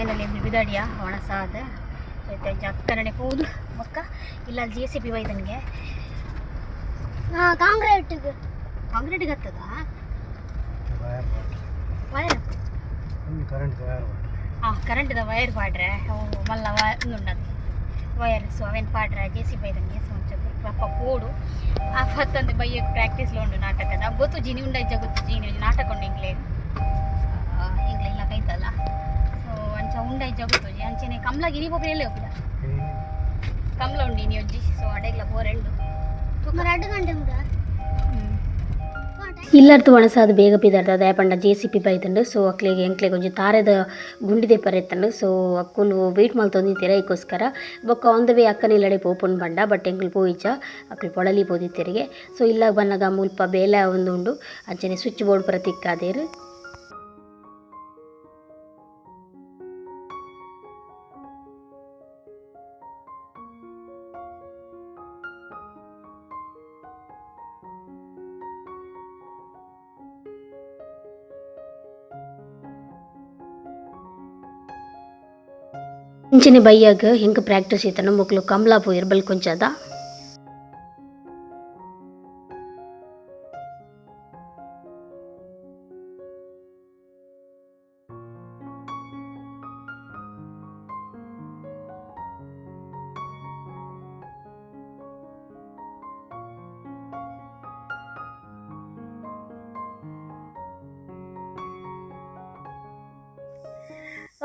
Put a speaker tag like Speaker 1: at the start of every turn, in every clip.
Speaker 1: Finally ಬಿದಾಡಿಯ ಒಣಸಾದ so ಅಕ್ಕನೇ ಹೋದು ಮಕ್ಕ ಇಲ್ಲ JCB ವೈದನಿಗೆ
Speaker 2: ಕಾಂಕ್ರೀಟ್ಗೆ
Speaker 1: ಹತ್ತದ ವೈರ್ ಕರೆಂಟ್ದ ವೈರ್ ಪಾಡ್ರೆ ಮಲ್ಲ ಉಂಡದು ವೈರ್ ಸೊ ಅವೇನು ಪಾಡ್ರೆ JCB ವೈದನಿಗೆ ಸೊ ಪಪ್ಪ ಪೋಡು ಆಫತ್ತಂದು ಬೈಯಕ್ಕೆ ಪ್ರಾಕ್ಟೀಸ್లో ಉಂಡು ನಾಟಕದ ಗೊತ್ತು ಜಿನಿ ಉಂಡ ಇಜ್ಜ ಗೊತ್ತು ಜಿನಿ ನಾಟಕ ಉಂಡು ಇಂಗ್ಲೇ ಇಲ್ಲ ಕೈತಲ್ಲ ಸೊ ಅಂಚ ಉಂಡ ಇಜ್ಜ ಗೊತ್ತು ಅಂಚನೆ ಕಮ್ಲಾಗಿರಿ ಪೋಪಿ ಎಲ್ಲೇ ಹೋಗಿಲ್ಲ ಕಮ್ಲ ಉಂಡಿ ನೀ ಅಜ್ಜಿ ಸೊ ಅಡೆಗ್ಲ ಬೋರೆಂಡು
Speaker 2: 2 ಗಂಟೆ ಉಂಟಾ
Speaker 3: ಇಲ್ಲರ್ತು ಒಣಸಾದ ಬೇಗ ಪಿದಾಡ್ತದೆ ಪಂಡ JCB ಬೈತಂಡು ಸೊ ಅಕ್ಲೆಗೆ ಎಂಕ್ಲೆಗೆ ಒಂಜಿ ತಾರದ ಗುಂಡಿದೆ ಪರೆತ್ತಂಡು ಸೊ ಅಕ್ಕುಲು ವೆಯ್ಟ್ ಮಲ್ತೊಂದಿತ್ತೀರ ಈಗೋಸ್ಕರ ಬೊಕ್ಕ ಆನ್ ದ ವೇ ಅಕ್ಕನ ಇಲ್ಲಡೆ ಪೋಪುಂಡು ಬಂಡ ಬಟ್ ಎಂಕ್ಲು ಪೋಯಿച്ച ಅಕ್ಲು ಪೊಳಲಿ ಪೋದಿತ್ತೆರಿಗೆ ಸೊ ಇಲ್ಲ ಬನ್ನಗ ಮುಲ್ಪ ಬೇಲೆ ಒಂದು ಉಂಡು ಅಂಚನೆ ಸ್ವಿಚ್ ಬೋರ್ಡ್ ಪರ ತಿಕ್ಕಾದೇರು ಇಂಚಿನ ಬೈಯಾಗ ಹೆಂಗೆ ಪ್ರಾಕ್ಟೀಸ್ ಇತ್ತನ ಮಕ್ಕಳು ಕಮಲಾ ಪೋಯಿರ್ ಕೊಂಚದ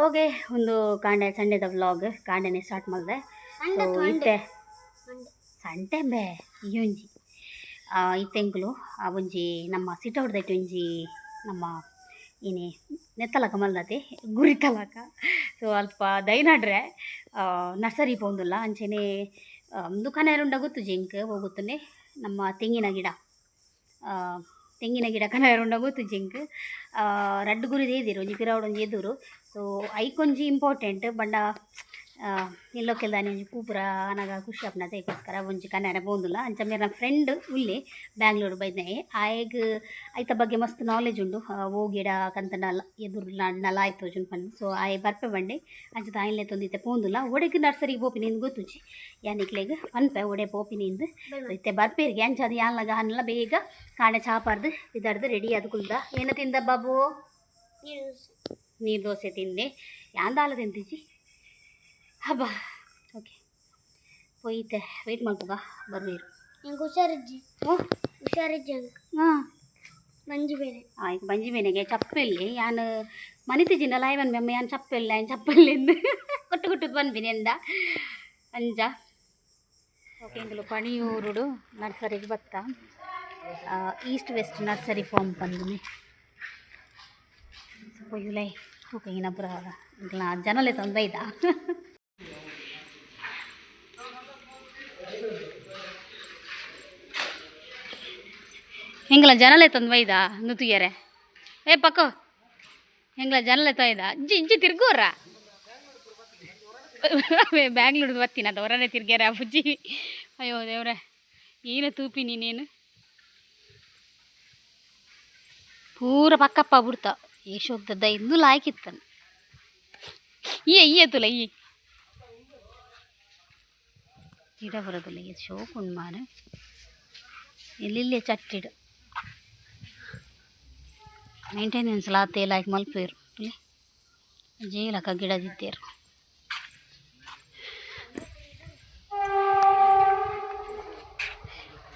Speaker 1: ಓಕೆ ಒಂದು ಕಾಂಡೆ ಸಂಡೆದ ವ್ಲಾಗ್ ಕಾಂಡೆನೇ ಸ್ಟಾರ್ಟ್ ಮಾಡಿದೆ ಸೊ ಇತ್ತೆ ಸಂಡೆ ಬೇ ಒಂಜಿ ಇತ್ತೆಂಕುಲು ಆ ಒಂಜಿ ನಮ್ಮ ಸಿಟೌಡ್ದೈಟ್ ಒಂಜಿ ನಮ್ಮ ಏನೇ ನೆತ್ತಲಕ ಮಲ್ದತೆ ಗುರಿ ತಲಕ ಸೊ ಅಲ್ಪ ದೈನಾಡ್ರೆ ನರ್ಸರಿ ಪೋಂದುಲ್ಲ ಅಂಚೆನೆ ದುಕಾನೇರುಂಡ ಗೊತ್ತು ಜಿಂಕ್ ಹೋಗುತ್ತನೆ ನಮ್ಮ ತೆಂಗಿನ ಗಿಡ ಕನರುಂಡ ಗೊತ್ತು ಜಿಂಕ್ ರಡ್ಡು ಗುರಿದು ಏದಿರು ಒಂಜಿ ಪಿರಾವುಡು ಒಂಜಿ ಎದುರು ಸೊ ಐಕೊಂಜಿ ಇಂಪಾರ್ಟೆಂಟ್ ಬಂಡ ಎಲ್ಲೋಕೆಲ್ದಾನೆ ಒಂಜಿ ಪೂಪುರ ಅನಗ ಖುಷಿ ಆಪ್ನದ ಏಕೋಸ್ಕರ ಒಂಜಿ ಕನ್ನಡ ಬೋಂದುಲ್ಲ ಅಂಚ ಮೇರೆ ನನ್ನ ಫ್ರೆಂಡ್ ಉಲ್ಲೆ ಬ್ಯಾಂಗ್ಳೂರು ಬೈದ್ನೆ ಆಯಗ್ ಐತ ಬಗ್ಗೆ ಮಸ್ತ್ ನಾಲೆಜ್ ಉಂಡು ಓ ಗಿಡ ಕಂತನಲ್ಲ ಎದುರು ನಲ್ಲ ಆಯ್ತು ಜುನ್ ಪಂಡು ಸೊ ಆಯ್ ಬರ್ಪೆ ಬಂಡೆ ಅಂಚ ತಾಯಿಲೆ ತೊಂದಿತ್ತೆ ಪೋಂದುಲ್ಲ ಒಡೆಗೆ ನರ್ಸರಿಗೆ ಪೋಪಿನಿಂದ ಗೊತ್ತುಜಿ ಯಾನಿಕ್ಲೆಗ್ ಪನ್ಪೆ ಒಡೆ ಪೋಪಿನಿಂದ ಇತ್ತೆ ಬರ್ಪೇರಿಗೆ ಅಂಚ ಅದು ಯಾನ್ಲಗ ಅನ್ನಲ್ಲ ಬೇಗ ಕಾಣೆ ಚಾಪಾರ್ದು ಬಿದಾಡ್ದು ರೆಡಿ ಅದು ಕುಲ್ದ ಏನು ತಿಂದ ಬಾಬು ನೀರು ದೋಸೆ ತಿಂದೆ ಯಾಂದಾಲ ತಿಂತಿಜಿ ಹಬ್ಬ ಓಕೆ ಹೋಯ್ತೆ ವೆಯ್ಟ್ ಮಾಡ್ಕೋ ಬರ್ಬೇರು
Speaker 2: ನಂಗೆ ಹುಷಾರಿಜ್ಜಿ
Speaker 1: ಹಾಂ
Speaker 2: ಮಂಜಿ ಬೇನೆ
Speaker 1: ಈಗ ಬಂಜಿ ಬೇನೆಗೆ ಚಪ್ಪೆಲ್ಲಿ ಯಾನು ಮನಿತಿಜಿಂದ ಲೈವನ್ ಮೆಮ್ಮ ಯಾನು ಚಪ್ಪೆಲ್ಲಿಂದ ಕೊಟ್ಟು ಬಂದ್ಬಿನಿ ಅಂದ ಅಂಜ ಓಕೆ ಇಂಗಲು ಪಣಿಯೂರುಡು ನರ್ಸರಿಗೆ ಬತ್ತ ಈಸ್ಟ್ ವೆಸ್ಟ್ ನರ್ಸರಿ ಫಾರ್ಮ್ ಬಂದು ಇಲ್ಲೇ ಓಕೆ ಇನ್ನೊಬ್ಬರ ಜನಲೆ ತೊಂದೈದ ಹೆಂಗಲ ಜನಲೆ ತೊಂದೈದ ನುತಿಯರೆ ಪಕ್ಕೋ ಹೆಂಗಲ ಜನಲೆ ತೊಯ್ದ ಇಜ್ಜಿ ತಿರ್ಗೋರ ಬ್ಯಾಂಗ್ಳೂರ್ದು ಬರ್ತೀನಿ ಅದು ಹೊರನೇ ತಿರ್ಗ್ಯಾರ ಬುಜ್ಜಿ ಅಯ್ಯೋ ದೇವ್ರೆ ಏನು ತೂಪಿ ನೀನೇನು ಪೂರ ಪಕ್ಕಪ್ಪ ಬಿಡ್ತಾವ ಯಶೋಗ್ದದ್ದ ಇನ್ನೂ ಲಾಯ್ಕಿತ್ತನು ಈ ತುಲ ಗಿಡ ಬರೋದಿಲ್ಲ ಇದು ಶೋಕುಂಡು ಮಾರು ಎಲ್ಲಿಲ್ಲೇ ಚಟ್ಟಿಡು ಮೇಂಟೆನೆನ್ಸ್ ಲಾತೆ ಲಾಯ್ಕ್ ಮಲ್ಪೇರು ಇಲ್ಲಿ ಜೇಲಕ ಗಿಡದಿದ್ದೇರು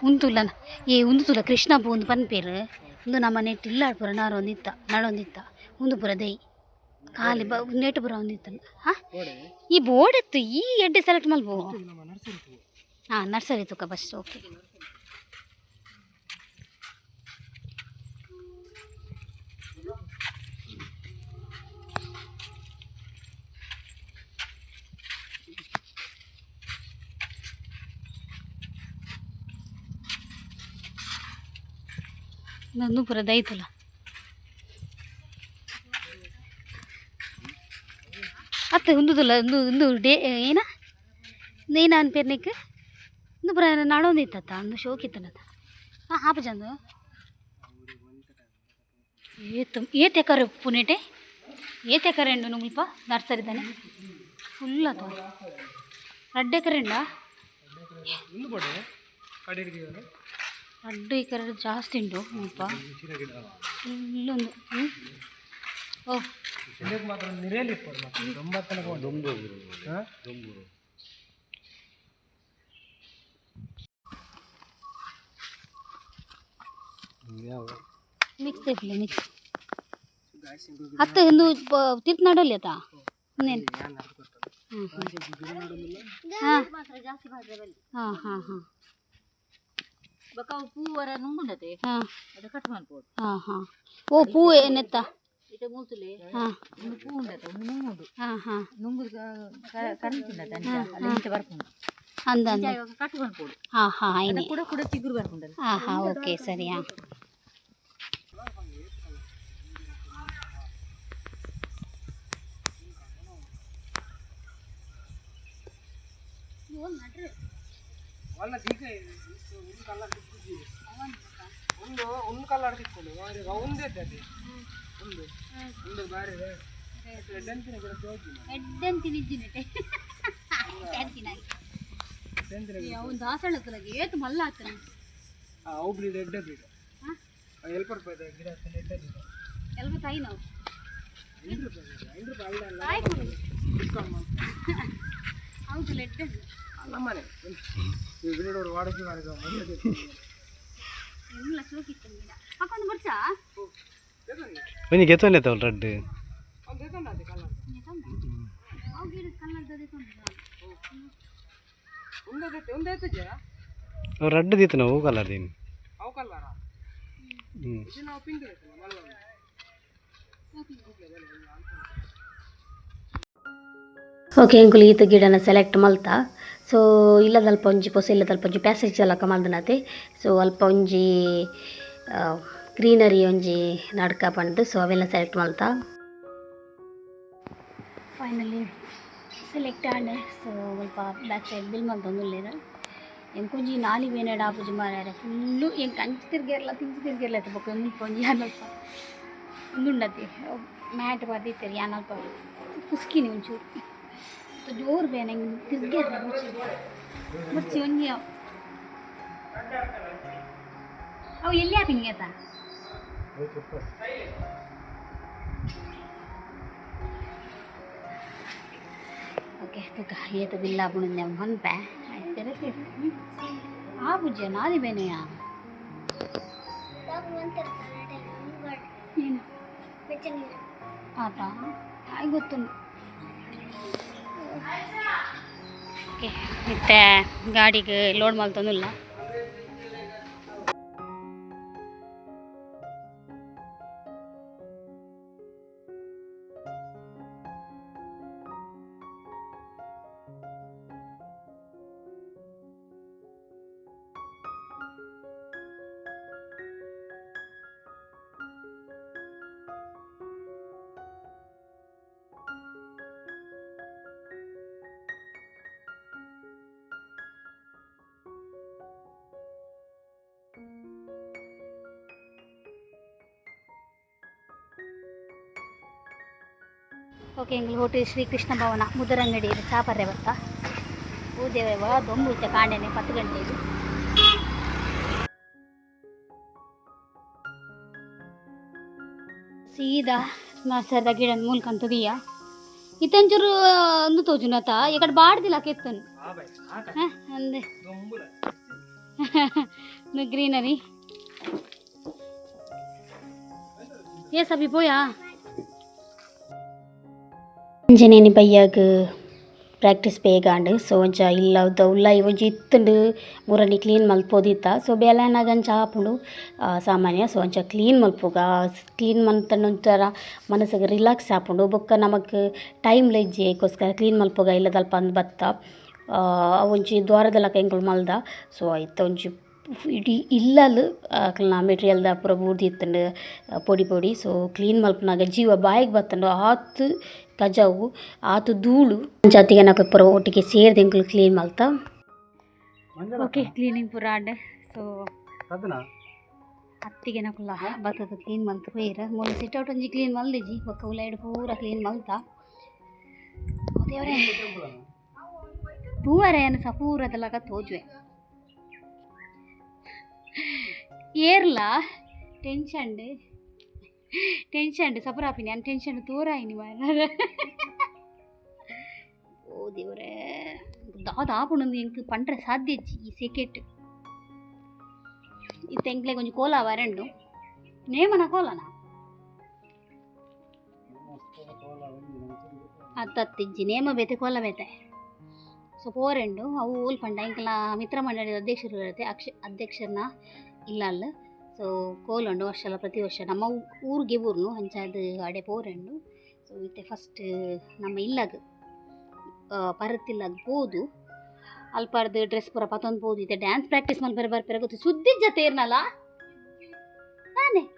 Speaker 1: ಉಂದು ತುಲ ಕೃಷ್ಣ ಒಂದು ಪನ್ಪೇರು ಒಂದು ನಮ್ಮ ನೆಟ್ಟು ಇಲ್ಲಾಡ್ಪುರ ನಡೊಂದಿತ್ತ ಒಂದು ಪುರ ದೈ ಖಾಲಿ ನೆಟ್ಟು ಪುರ ಒಂದಿತ್ತಲ್ಲ ಹಾಂ ಈ ಬೋರ್ಡ್ ಎತ್ತು ಈ ಎಡ್ಡೆ ಸೆಲೆಕ್ಟ್ ಮಲ್ಬೋ ಹಾಂ ನರ್ಸರಿ ತುಕ ಬಸ್ ಓಕೆ ನಂದು ಪುರ ದೈತಲ್ಲ ಅತ್ತೆ ಉಂದುದಿಲ್ಲ ಒಂದು ಡೇ ಏನ ನೇನ ಅನ್ಪೇರ್ನಿಕ್ ಒಂದು ಪುರ ನಾಡೊಂದಿತ್ತ ಒಂದು ಶೋಕಿತ್ತನದ ಹಾಂ ಹಾಪಜಂದು ಏತೆ ಕರು ಪುನೇಟೆ ಏತ್ ಎಕರೆ ಉಂಡು ಮುಲ್ಪ ನರ್ಸರಿದಾನೆ ಫುಲ್ ಅದ 2 ಎಕರೆ ಉಂಡಾ 2 ಎಕರೆ ಜಾಸ್ತಿ ಉಂಟು ಮುಲ್ಪ ಫುಲ್ಲೊಂದು ಓ ಮಿಕ್ಸ್ ತೆಗ್ಲಿ ಮಿಕ್ಸ್ ಹತ್ತು ಒಂದು ತಿರ್ತು ನಡಲಿ ಆತ ಇನ್ನೇನು ಹಾಂ ಹಾಂ ಹಾಂ ಹಾಂ
Speaker 4: ಪೂವರ ನುಂಗುಂಡತೆ
Speaker 1: ಹಾಂ
Speaker 4: ಅದು ಕಟ್ ಮಾಡ್ಬೋದು
Speaker 1: ಹಾಂ ಹಾಂ ಓ ಪೂ ಏನೆತ್ತ
Speaker 4: ಇದು ಮೂತುಲೆ
Speaker 1: ಹಾಂ
Speaker 4: ಒಂದು ಪೂ ಉಂಡತೆ ಒಂದು ನುಂಗುಂಡು
Speaker 1: ಹಾಂ ಹಾಂ
Speaker 4: ನುಂಗುದು ಕರಂಚಿಂಡತೆ ಅಂಚ ಅಲ್ಲಿ ಬರ್ಕೊಂಡು
Speaker 1: ಅಂದ
Speaker 4: ಕಟ್ ಮಾಡ್ಬೋದು
Speaker 1: ಹಾಂ ಹಾಂ ಆಯ್ನೆ
Speaker 4: ಕೂಡ ಕೂಡ ಚಿಗುರು ಬರ್ಕೊಂಡಲ್ಲ
Speaker 1: ಹಾಂ ಹಾಂ ಓಕೆ ಸರಿ ಹಾಂ ಅವ್ನು ದಾಸಳಕ್ಕಲಾಗಿ ಏತು ಮಲ್ಲ ಆಗ್ತಾನೆ ಎಲ್ಲ ತಾಯಿ ನಾವು ಹೌದು ಲೆಡ್ ಎಲ್ಲ ಸೋಕಿತ್ತು ಗಿಡ ಹಾಕೊಂಡು ಬರ್ಸಾ
Speaker 5: Ini gitu nih tuh red.
Speaker 1: ಅವು ಗಿಡ ಕಲ್ಲರ್ದದೆ
Speaker 5: Oh red itu nih, oh color ini.
Speaker 3: Okay uncle ಈತ ಗಿಡನ ಸೆಲೆಕ್ಟ್ ಮಲ್ತಾ ಸೊ ಇಲ್ಲದಲ್ಪ ಒಂಜಿ ಪೊಸ ಇಲ್ಲದಲ್ಪ ಒಂಜಿ ಪ್ಯಾಸೇಜ್ ಎಲ್ಲ ಕಮಲ್ದನತೆ ಸೊ ಅಲ್ಪ ಒಂಜಿ ಗ್ರೀನರಿ ಒಂಜಿ ನಡ್ಕ ಪಂಡು ಸೊ ಅವೆಲ್ಲ select Malta
Speaker 1: finally select ಆಂಡೆ so ಸ್ವಲ್ಪ ಬ್ಯಾಕ್ ಸೈಡ್ ಬಿಲ್ ಮಲ್ತೊಂದುಲ್ಲೇರ ಎಂಕೊಂಜಿ ನಾಲಿ ಬೇನೆಡ ಆಪುಜಿ ಮಾರ್ಯಾರೆ ಫುಲ್ಲು ಎಂಕ್ ಅಂಚಿ ತಿರ್ಗೇರ್ಲ ತಿಂಚಿ ತಿರ್ಗೇರ್ಲ ಐತೆ ಬೊಕ್ಕ ಒಂಜಿ ಯಾನಲ್ಪ ಒಂದುಂಡತಿ ಮ್ಯಾಟ್ ಬರ್ದಿತ್ತೇರಿ ಯಾನಲ್ಪ ಕುಸ್ಕಿನಿ ಒಂಚೂರು ಜೋರು ಬೇನೆ ತಿರ್ಗೇರ್ಲ ಮುಚ್ಚಿ ಒಂಜಿ ಅವು ಎಲ್ಲಿ ಹಾಪಿಂಗ್ ಆಯ್ತಾ ಓಕೆ ತುಕ ಏತ ಬಿಲ್ಲ ಬುಣಿಂದೆ ಹೊನ್ಪೆ ಆಯ್ತು ಆ ಬುಜ್ಜ ನಾದಿ ಬೇನೆಯಾ ಏನು ಆತ ಆಯ್ ಗೊತ್ತುಂಟು ಓಕೆ ಮತ್ತೆ ಗಾಡಿಗೆ ಲೋಡ್ ಮಾಡ್ತಂದಿಲ್ಲ ಓಕೆ ಎಂಗ್ಲು ಹೋಟೆಲ್ ಶ್ರೀಕೃಷ್ಣ ಭವನ ಮುದರಂಗಡಿ ಇದು ಚಾಪರ್ರೆ ಬರ್ತಾ ಊದೇವ ದೊಂಬುತ್ತೆ ಕಾಂಡೆನೆ 10 ಗಂಟೆದು ಸೀದಾ ಮಾಸರದ ಗಿಡ ಮೂಲ್ಕಂತದೀಯ ಇತ್ತಂಚೂರು ಒಂದು ತೋಜುನತ ಇಕಡೆ ಬಾಡ್ದಿಲ್ಲ ಕೆತ್ತನು ಅಂದೆ ಗ್ರೀನರಿ ಏ ಸಬಿ ಪೋಯಾ
Speaker 3: ಅಂಜನೇನಿ ಬಯ್ಯಾಗ ಪ್ರಾಕ್ಟೀಸ್ ಬೇಗಾಂಡು ಸೊ ಒಂಚ ಇಲ್ಲ ಉಲ್ಲ ಒಂಚಿ ಇತ್ತುಂಡು ಮೂರನಿ ಕ್ಲೀನ್ ಮಲ್ಪೋದಿತ್ತ ಸೊ ಬೇಲೆನಾಗಂಚ ಹಾಪುಂಡು ಸಾಮಾನ್ಯ ಸೊ ಒಂಚ ಕ್ಲೀನ್ ಮಲ್ಪುಗ ಕ್ಲೀನ್ ಮಲ್ತಂಡು ಒಂಥರ ಮನಸ್ಸಿಗೆ ರಿಲ್ಯಾಕ್ಸ್ ಆಪುಂಡು ಬೊಕ್ಕ ನಮಕ್ ಟೈಮ್ ಲೆಜ್ಜೆಗೋಸ್ಕರ ಕ್ಲೀನ್ ಮಲ್ಪುಗ ಇಲ್ಲದಲ್ಪ ಅಂದು ಬತ್ತ ಒಂಚಿ ದ್ವಾರದಲ್ಲ ಕೈಗಳು ಮಲ್ದ ಸೊ ಆಯ್ತು ಒಂಚಿ ಇಡೀ ಇಲ್ಲಲು ನಾ ಮೆಟೀರಿಯಲ್ದ ಪೂರ ಬೂರ್ದಿ ಇತ್ತಂಡು ಪೊಡಿ ಪೊಡಿ ಸೊ ಕ್ಲೀನ್ ಮಲ್ಪನಾಗ ಜೀವ ಬಾಯಿಗೆ ಬತ್ತಂಡು ಆತು ಕಜಾವು ಆತು ಧೂಳು ಜಾತಿಗೆ ನಾವು ಪೂರ ಒಟ್ಟಿಗೆ ಸೇರಿದ ಎಂಕ್ಲು ಕ್ಲೀನ್ ಮಲ್ತಾ
Speaker 1: ಓಕೆ ಕ್ಲೀನಿಂಗ್ ಪೂರ ಆಡೆ ಸೊ ಅತ್ತಿಗೆ ನಕುಲ್ಲ ಬತ್ತದ ಕ್ಲೀನ್ ಮಲ್ತು ಬೇರೆ ಮೂಲ ಸಿಟ್ಔಟ್ ಒಂಜಿ ಕ್ಲೀನ್ ಮಲ್ದಿಜಿ ಬೊಕ್ಕ ಉಲಾಯ್ಡು ಪೂರ ಕ್ಲೀನ್ ಮಲ್ತಾ ದೇವರೇ ತೂವರೆ ಅನ್ನ ಸಹ ಪೂರದೆಲ್ಲ ತೋಜುವೆ ಏರ್ಲ ಟೆನ್ಷನ್ ಸಪರಾಪಿನಿ ಅನ್ ಟೆನ್ಷನ್ ತೋರಾಯಿನಿ ಮಾರ ಓ ದೇವರೇ ದಾದ ಆಪುಣೊಂದು ಎಂಕ್ ಪಂಡ್ರೆ ಸಾಧ್ಯ ಈ ಸೆಕೆಟ್ ಇತ್ತ ಎಂಕ್ಲೆ ಕೊಂಚ ಕೋಲ ವರಂಡು ನೇಮನ ಕೋಲನ ಅತ್ತಿಜ್ಜಿ ನೇಮ ಬೇತೆ ಕೋಲ ಬೇತೆ ಸೊ ಪೋರೆಂಡು ಅವು ಓಲ್ ಪಂಡ ಇಂಕಲ ಮಿತ್ರ ಮಂಡಳಿ ಅಧ್ಯಕ್ಷರು ಇರುತ್ತೆ ಅಧ್ಯಕ್ಷರನ್ನ ಇಲ್ಲ ಅಲ್ಲ ಸೊ ಕೋಲುಂಡು ವರ್ಷಲ ಪ್ರತಿ ವರ್ಷ ನಮ್ಮ ಊರಿಗೆ ಊರ್ನು ಹಂಚಾದ ಅಡೆ ಪೋರೆಂಡು ಸೊ ಇತ್ತೆ ಫಸ್ಟ್ ನಮ್ಮ ಇಲ್ಲಾಗ ಪರತ್ತಿಲ್ಲಾಗ ಪೋದು ಅಲ್ಪಾರ್ದು ಡ್ರೆಸ್ ಪೂರ ಪತ್ತೊಂದು ಪೋದು ಇತ್ತೆ ಡ್ಯಾನ್ಸ್ ಪ್ರಾಕ್ಟೀಸ್ ಮಾಡಿ ಬರ್ಪೆರ ಗೊತ್ತು ಸುದ್ದಿ ಜೊತೆ ಇರ್ನಲ್ಲ ನಾನೇ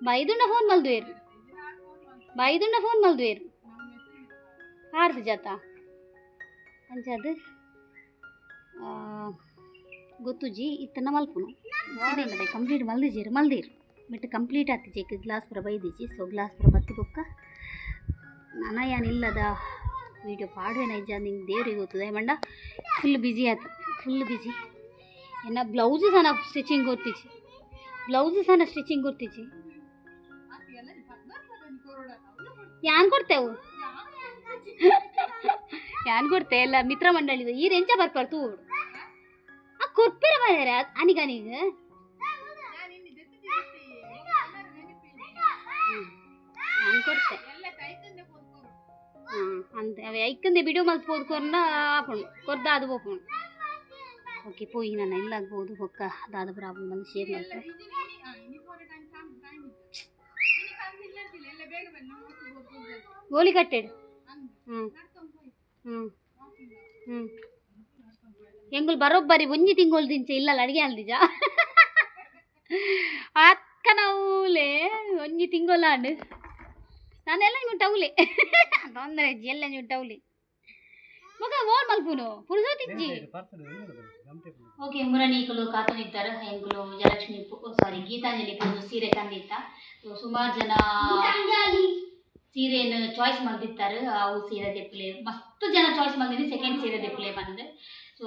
Speaker 1: ಬೈದುಂಡ ಫೋನ್ ಮಲ್ದುವೇರು ಆರ್ದು ಜಾತ ಅಂಚದು ಗೊತ್ತುಜಿ ಇತ್ತನ ಮಲ್ಪುನು ಅದೇ ಕಂಪ್ಲೀಟ್ ಮಲ್ದೀರು ಬಟ್ ಕಂಪ್ಲೀಟ್ ಆಗ್ತಿಜಿ ಗ್ಲಾಸ್ ಪುರ ಬೈದಿಜಿ ಸೊ ಗ್ಲಾಸ್ ಪುರ ಬತ್ತಿ ಬೊಕ್ಕ ನನಯಾನಿಲ್ಲದ ವೀಡಿಯೋ ಪಾಡುವೆ ನೈಜ ನಿಂಗೆ ದೇವ್ರಿಗೆ ಗೊತ್ತದೆ ಮಂಡ ಫುಲ್ ಬ್ಯುಸಿ ಎನ್ನ ಬ್ಲೌಸು ಸಹ ಸ್ಟಿಚಿಂಗ್ ಗೊತ್ತಿಜಿ ಯಾನ್ ಕೊಡ್ತೆ ಎಲ್ಲ ಮಿತ್ರ ಮಂಡಳಿದು ಈ ರೆಂಚ ಬರ್ಪಾರ ತೂ ಆ ಕೊರ್ಪೆರ ಬರ್ಯಾರ ಅನಿಗನಿಗ ಯಾನ್ ಕೊಡ್ತೆ ಅಂತೆ ಅವೆ ಐಕ್ಕಂದೆ ಬಿಡು ಮಲ್ತು ಪೋದ್ಕೊರ್ನ ಆಪುಂಡು ಕೊರ್ದ ಅದು ಹೋಪುಂಡು ಓಕೆ ಪೋಯಿ ನನ್ನ ಇಲ್ಲಾಗ್ಬೋದು ಹೊಕ್ಕ ಅದಾದ ಪ್ರಾಬ್ಲಮ್ ಬಂದು ಶೇರ್ ಮಾಡ್ತಾರೆ ಗೋಲಿ ಕಟ್ಟೆಡು ಎಂಗುಲ್ ಬರೋಬ್ಬರಿ ಒಂಜಿ ತಿಂಗಳು ದಿಂಚೆ ಇಲ್ಲಲ್ಲ ಅಡಿಗೆ ಅಲ್ದಿಜ ಅಕ್ಕ ನಾವುಲೆ ಒಂಜಿ ತಿಂಗೊಲಾಂಡು ನಾನೆಲ್ಲ ನೀವು ಟೌಲೆ ತೊಂದರೆ ಎಲ್ಲ ನೀವು ಟೌಲಿ ಮಗ ಓಲ್ ಮಲ್ಪುನು ಪುರುಸೋತಿಜ್ಜಿ ಓಕೆ ಮುರನೀಕಲು ಕಾತನಿದ್ದಾರೆ ಎಂಗುಲು ಜಯಲಕ್ಷ್ಮಿ ಸಾರಿ ಗೀತಾಂಜಲಿ ಪೂಜು ಸೀರೆ ತಂದಿತ್ತ ಸುಮಾರು ಜನ ಸೀರೆಯನ್ನು ಚಾಯ್ಸ್ ಮಾಡ್ತಿರ್ತಾರೆ ಅವು ಸೀರೆ ದೆಪ್ಪಲೆ ಮಸ್ತ್ ಜನ ಚಾಯ್ಸ್ ಮಾಡಿದ್ದೀನಿ ಸೆಕೆಂಡ್ ಸೀರೆ ದೆಪ್ಪಲೆ ಬಂದು ಸೊ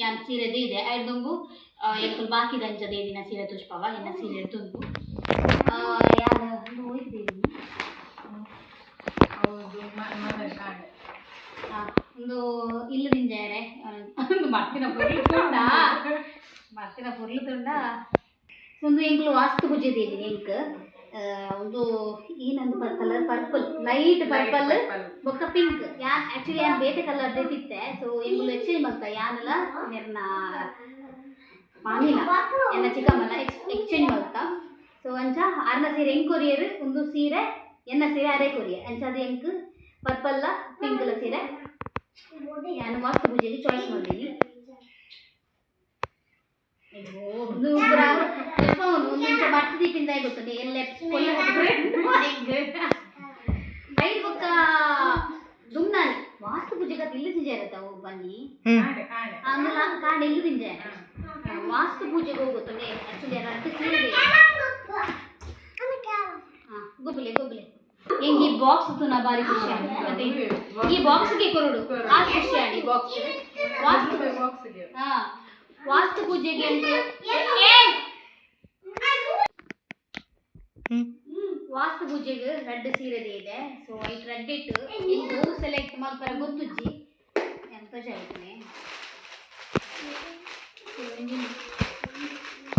Speaker 1: ಯಾನ್ ಸೀರೆದು ಇದೆ ಐದುಂಬು ಎಂಕುಲು ಬಾಕಿ ದಂಚದ ದಿನ ಸೀರೆ ತುಷ್ಪವ ಇನ್ನ ಸೀರೆ ತುಂಬು ಯಾರು ಹೋಯ್ತಿದ್ದೀನಿ ಒಂದು ಇಲ್ಲದಿಂಜಾರೆ ಒಂದು ಮರ್ತಿನ ಪೊರ್ಲು ತುಂಡ ಒಂದು ಎಂಕ್ಲು ವಾಸ್ತು ಪೂಜೆ ಇದ್ದೀನಿ ಎಂಕ್ ಒಂದು ಏನೊಂದು ಕಲರ್ ಪರ್ಪಲ್ ಲೈಟ್ ಪರ್ಪಲ್ ಬೊಕ್ಕ ಪಿಂಕ್ ಯಾನ್ ಆ್ಯಕ್ಚುಲಿ ಯಾನ್ ಬೇತೆ ಕಲರ್ ತೆತ್ತಿತ್ತೆ ಸೊ ಎಂಗ್ಲು ಎಕ್ಸ್ಚೇಂಜ್ ಮಾಡ್ತಾ ಯಾನೆಲ್ಲ ನೆರ್ನ ಮಾಮಿನ ಎನ್ನ ಚಿಕ್ಕಮ್ಮನ ಎಕ್ಸ್ಚೇಂಜ್ ಮಾಡ್ತಾ ಸೊ ಅಂಚ ಅರ್ನ ಸೀರೆ ಎಂಕ್ ಕೊರಿಯರ್ ಒಂದು ಸೀರೆ ಎನ್ನ ಸೀರೆ ಅರೆ ಕೊರಿಯರ್ ಅಂಚ ಅದು ಎಂಕ್ ಪರ್ಪಲ್ಲ ಪಿಂಕ್ಲ ಸೀರೆ ನಾನು ವಾಸ್ತು ಪೂಜೆಗೆ ಚಾಯ್ಸ್ ಮಾಡಿದ್ದೀನಿ ಭರ್ತ ದೀಪಿಂದ ಗೊತ್ತದೆ ಎಲ್ಲ ಐದು ಬೊಕ್ಕ ದುಮ್ನಾನಿ ವಾಸ್ತು ಪೂಜೆಗೆ ಇಲ್ಲ ತಿಂಜೆ ಇರತ್ತಾವು ಬನ್ನಿ ಆಮೇಲೆ ಕಾಡು ಎಲ್ಲೂ ತಿಂಜೆ ವಾಸ್ತು ಪೂಜೆಗೆ ಹೋಗುತ್ತದೆ ಆ್ಯಕ್ಚುಲಿ ಎರಡು ಸೀರೆ ಗೊಬ್ಬಲೆ ಹೆಂಗೆ ಈ ಬಾಕ್ಸ್ ನಾ ಭಾರಿ ಖುಷಿ ಆಗಿ ಮತ್ತೆ ಈ ಬಾಕ್ಸ್ಗೆ ಕೊರಡು ಆ ಖುಷಿ ಆಡಿ ಬಾಕ್ಸ್ ವಾಸ್ತು ಪೂಜೆಗೆ ವಾಸ್ತು ಪೂಜೆಗೆ ರೆಡ್ ಸೀರೆದೇ ಇದೆ ಸೊ ಐಟ್ ರೆಡ್ ಇಟ್ಟು ಇದು ಸೆಲೆಕ್ಟ್ ಮಾಡ್ತಾರೆ ಗೊತ್ತುಜ್ಜಿ ಎಂತ ಹೇಳ್ತೀನಿ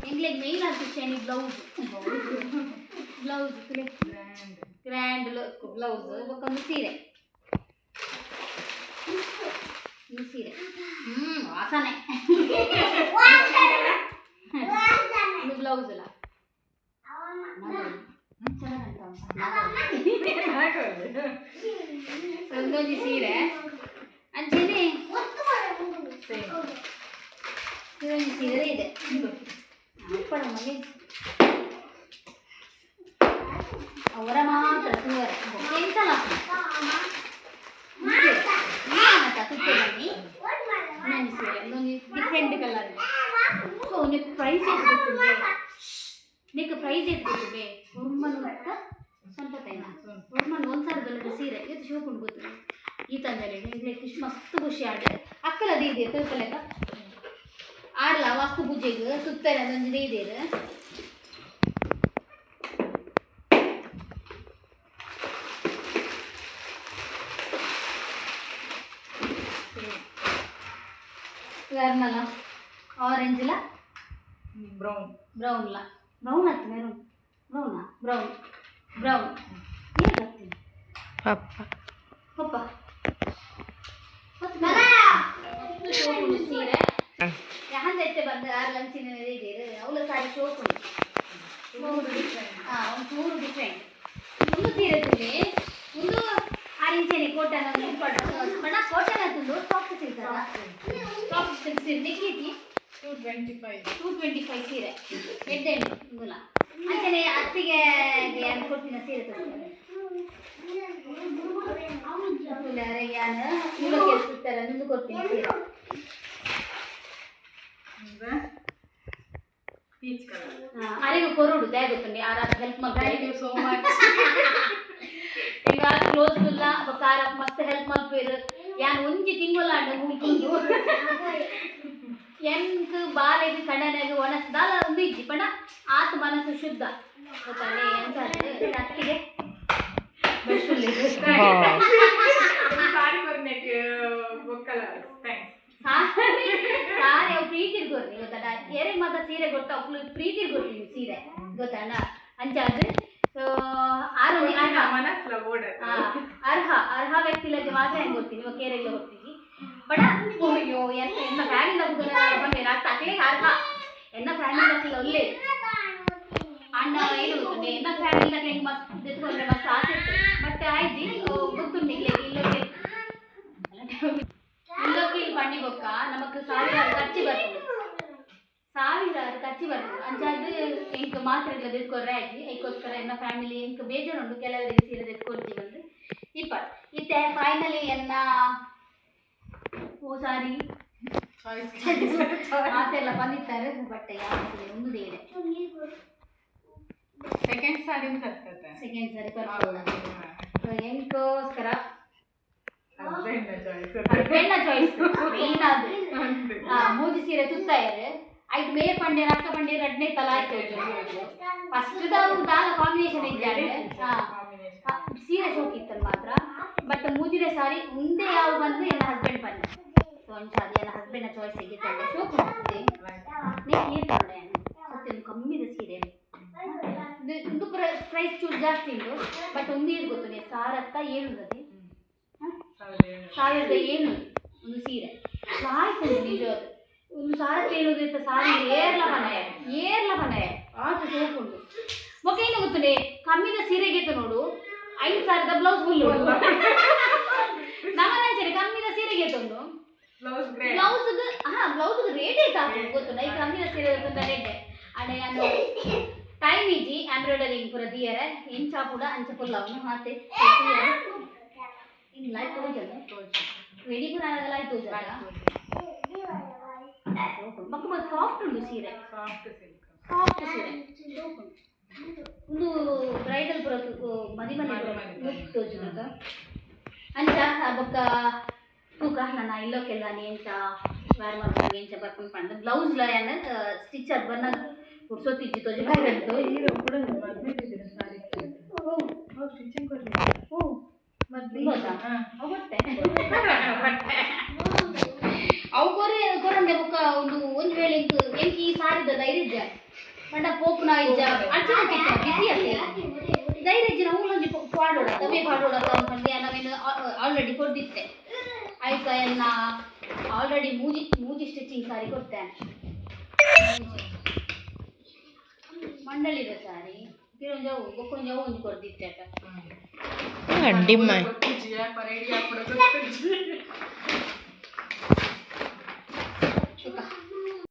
Speaker 1: ಎಂಗ್ಲಿಗೆ ಮೇಲ್ ಆಗ್ತಿದ್ದೇನೆ ಬ್ಲೌಸ್ ಗ್ರ್ಯಾಂಡ್ ಬ್ಲೌಸ್ ಒಂದು ಸೀರೆ ವಾಸನೆ ಇದು ಬ್ಲೌಸ್ ಅಲ್ಲ ಒಂದೊಂದು ಸೀರೆ ಅಂಚೆನೆ ಇದೊಂದು ಸೀರೆ ಇದೆ ಮನೆ ಅವರ ಮಾತ್ರ ತೂವರೆ ಎಂತಲ್ಲ ಡಿಫ್ರೆಂಟ್ ಕಲರ್ ಸೊ ಪ್ರೈಸ್ ಎಷ್ಟು ನೋಡ್ಮಂಡು ಒಂದ್ಸಾರಿ ಸೀರೆ ಇದು ಶಿವಕೊಂಡು ಗೊತ್ತು ಈ ತಂದಲ್ಲಿ ಇಂಗ್ಲಿಕ್ಕೆ ಇಷ್ಟು ಮಸ್ತ್ ಖುಷಿ ಆಡ್ರೆ ಅಕ್ಕಲದು ಇದೆ ತಿಳ್ಕೊಲೆಕ್ಕ ಆಡ್ಲ ಮಸ್ತ್ ಪೂಜೆಗೆ ಸುತ್ತಾರೆ ಅದೊಂದು ಇದೆ ವರ್ಣಲ್ಲ ಆರೆಂಜ್ಲ ಬ್ರೌನ್ಲ ಬ್ರೌನ್ ಹತ್ತು ಮೆರೂನ್ ಬ್ರೌನಾ ಬ್ರೌನ್ ಏನು ಹಾಕ್ತೀನಿ ಪಪ್ಪ ಸೀರೆ ಯಾhanದೈತೆ ಬಂದ ಆರು ಲಂಚಿನ ಇದೀರಿ ಅವಳ ಸಾರಿ ಶೋಕುಂಡು ಒಂಚೂರು ಡಿಫ್ರೆಂಟ್ ಒಂದು ಸೀರೆ ತುಂಬಿ ಒಂದು ಆರಿಂಚೇನೆ ಕೋಟನ ಬಣ್ಣ ಕೋಟನ ತುಂಡು ಸಾಫ್ಟ್ ಸಿಗ್ತದ ಸಾಫ್ಟ್ ಸಿಲ್ಕ್ ಸೀರೆ ನಿಕ್ಕೀತಿ 225 ಸೀರೆ ಎಡ್ಡೆಣ್ಣು ಮೂಲ ಅಂಚನೆ ಅತ್ತಿಗೆ ಯಾರು ಕೊಡ್ತೀನಿ ಸೀರೆ ತಗೊಂಡು ಯಾನು ಇವಕ್ಕೆ ಸುತ್ತಾರೆ ನಿಂದು ಕೊಡ್ತೀನಿ ಸೀರೆ ಅರಿಗೂ ಕೊರುಡು ದಯಗೊತ್ತಂడి ಆರಾಧ ಹೆಲ್ಪ್ ಮಾಡ್ತಾರೆ ಸೋ ಮಚ್ ಎಂಗಾಲ ಕ್ಲೋಸ್ ಇಲ್ಲ ಬಕಾರ ಮಸ್ತ್ ಹೆಲ್ಪ್ ಮಾಡ್ಬೇರು ಯಾನ್ ಒಂಜಿ ತಿಂಗಳ ಅಂಡ ಮೂಲ್ಕೊಂಡು ಎಂಕ್ ಬಾಲೆಗೆ ಕಣ್ಣನೆಗೆ ಒಣಸ್ದಾಲ ಒಂದು ಇಜ್ಜಿ ಪಣ ಆತ ಮನಸ್ಸು ಶುದ್ಧ ಗೊತ್ತಂడి ಎಂತಾದ್ರೆ ಅತ್ತಿಗೆ ಸಾರಿ ಅವು ಪ್ರೀತಿರ್ ಗೊತ್ತಿ ಗೊತ್ತಣ್ಣ ಏರಿಗೆ ಮಾತ್ರ ಸೀರೆ ಗೊತ್ತಾ ಅವ್ಳು ಪ್ರೀತಿರ್ ಗೊತ್ತೀನಿ ಸೀರೆ ಗೊತ್ತಣ್ಣ ಅಂಚಾದ್ರೆ ಸೊ ಅರ್ಹ ವ್ಯಕ್ತಿಲಕ್ಕೆ ಮಾತ್ರ ಹೆಂಗೆ ಗೊತ್ತೀನಿ ಇವಾಗ ಕೇರೆಲ್ಲ ಗೊತ್ತೀನಿ ಬಡ ಅಯ್ಯೋ ಎನ್ನ ಫ್ಯಾಮಿಲಿ ಬಂದೆ ಆಗ್ತಾ ಅಕ್ಲಿಗೆ ಅರ್ಹ ಎನ್ನ ಫ್ಯಾಮಿಲಿ ಒಳ್ಳೆ ಅಣ್ಣ ಏನು ಗೊತ್ತಂಡೆ ಎನ್ನ ಫ್ಯಾಮಿಲಿ ಹೆಂಗೆ ಮಸ್ತ್ ಎತ್ಕೊಂಡ್ರೆ ಮಸ್ತ್ ಆಸೆ ಇತ್ತು ಬಟ್ ಆಯ್ತು ಗೊತ್ತುಂಡು ಇಲ್ಲಕ್ಕೆ பண்ணி போக்கா நமக்கு ಸಾವಿರಾರು ಖರ್ಚು ಬರ್ತದೆ ಅಂಚಾದ ಎಂಕ್ ಮಾತ್ರೆಗಳ ತೆಗೆದುಕೊಡ್ರೆ ಆಯ್ತು ಅದಕ್ಕೋಸ್ಕರ ಎನ್ನ ಫ್ಯಾಮಿಲಿ ಎಂಕ್ ಬೇಜಾರುಂಟು ಕೆಲವರಿಗೆ ಸೀರೆ ತೆಗೆದುಕೊಡ್ತೀವಿ ಅಂದ್ರೆ ಇತ್ತೆ ಫೈನಲಿ ಎನ್ನ ಓ ಸಾರಿ ಮಾತೆಲ್ಲ ಬಂದಿದ್ದಾರೆ ಬಟ್ಟೆ ಯಾವುದು ಒಂದು ಇದೆ ಸೆಕೆಂಡ್ ಸಾರಿ ಬರ್ತದೆ ಎಂಕೋಸ್ಕರ ಹಸ್ಬೆಂಡ್ನ ಚಾಯ್ಸ್ ಮೇನ್ ಅದು ಮೂಜಿ ಸೀರೆ ತುತ್ತಾಯರು ಐಟ್ ಮೇರ್ ಪಂಡೆ ರಕ್ತ ಪಂಡೆ ರಡ್ನೇ ತಲ ಆಯ್ತು ಫಸ್ಟ್ ದಾಲ ಕಾಂಬಿನೇಷನ್ ಇದ್ದಾರೆ ಸೀರೆ ಶೋಕಿತ್ತಲ್ಲಿ ಮಾತ್ರ ಬಟ್ ಮೂಜಿರೆ ಸಾರಿ ಮುಂದೆ ಯಾವ ಬಂದು ಎಲ್ಲ ಹಸ್ಬೆಂಡ್ ಬಂದು ಸೊ ಅಂಚಾದ ಎಲ್ಲ ಹಸ್ಬೆಂಡ್ನ ಚಾಯ್ಸ್ ಸಿಗಿತ್ತಂಡೆ ಶೋಕು ಮಾಡ್ತಿದ್ದೆ ನೀರ್ಕೊಂಡೆ ಸತ್ಯ ಕಮ್ಮಿದ ಸೀರೆ ಇದು ಪ್ರೈಸ್ ಚೂರು ಜಾಸ್ತಿ ಉಂಟು ಬಟ್ ಒಂದು ಇದು ಗೊತ್ತು ನೀವು ಸಾರತ್ತ ಏಳುತ್ತದೆ 1700 ಒಂದು ಸೀರೆ ಆಯ್ತು ನಿಜವಾದ ಒಂದು 1700 ಸಾರಿ ಏರ್ಲ ಪನಾಯ ಆತು ಸೋಕೊಂಡು ಮೊಕ್ಕ ಏನು ಗೊತ್ತುಂಡೆ ಕಮ್ಮಿದ ಸೀರೆಗೆ ನೋಡು 5000 ಬ್ಲೌಸ್ ಫುಲ್ ನಮ್ಮನಂಚನೆ ಕಮ್ಮಿದ ಸೀರೆಗೆ ತಂದು ಬ್ಲೌಸ್ ರೇಟ್ ಐತಾ ಗೊತ್ತುಂಡ ಈ ಕಮ್ಮಿದ ಸೀರೆ ರೇಟ್ ಅಡೆ ನಾನು ಟೈಮ್ ಈಜಿ ಎಂಬ್ರಾಯ್ಡರಿಂಗ್ ಪೂರ ದಿಯರೆ ಇಂಚ ಕೂಡ ಅಂಚ ಫುಲ್ ಅವನು ಮಾತೆ in light tojala ready ಕೂಡ ಆಗಲ್ಲ ಆಯ್ತು ಜರ ಮಕ್ಕ ಸಾಫ್ಟ್ ಉಂಟು ಸೀರೆ ಸಾಫ್ಟ್ ಸೀರೆ ಒಂದು ಬ್ರೈಡಲ್ ಬರೋದು ಮದಿಮನೆ ತೋಜುನಾಗ ಅಂಚ ಬೊಕ್ಕ ತೂಕ ನನ್ನ ಇಲ್ಲೋಕೆಲ್ಲ ಎಂಚ ವೇರ್ ಮಾಡ್ಕೊಂಡು ಎಂಚ ಬರ್ಕೊಂಡು ಪಂಡ ಬ್ಲೌಸ್ ಲ ಏನ ಸ್ಟಿಚ್ ಅದು ಬನ್ನ ಕುಡ್ಸೋತಿಜ್ಜಿ ತೋಜು ಬಾಯ್ಗಂತು ಹೀರೋ ಕೂಡ ಮಾಡ್ತಿದ್ದೀರ ಸಾರಿ ಓ ಸ್ಟಿಚಿಂಗ್ ಕೊಡ್ಲಿ ಓ ಅವು ಕೊರಂದೆ ಬುಕ್ಕ ಒಂದು ವೇಳೆ ಎಂಕ್ ಈ ಸಾರಿದ ಧೈರ್ಯ ಇದ್ದ ಪಂಡ ಪೋಪುನ ಇಜ್ಜ ಅರ್ಜುನ ಬಿಸಿ ಅತ್ತೆ ಧೈರ್ಯ ಇಜ್ಜಿನ ಹೂಲೊಂಜಿ ಪಾಡೋಡ ತವೇ ಪಾಡೋಡ ಅಂದ್ಕೊಂಡೆ ನಾವೇನು ಆಲ್ರೆಡಿ ಕೊಡ್ದಿತ್ತೆ ಆಯ್ತು ಎನ್ನ ಆಲ್ರೆಡಿ ಮೂಜಿ ಸ್ಟಿಚಿಂಗ್ ಸಾರಿ ಕೊಡ್ತೇನೆ ಮಂಡಳಿದ ಸಾರಿ ಕಿರೊಂಜವು ಬೊಕ್ಕೊಂಜವು ಒಂದು ಕೊಡ್ದಿತ್ತೆ ಅಕ್ಕ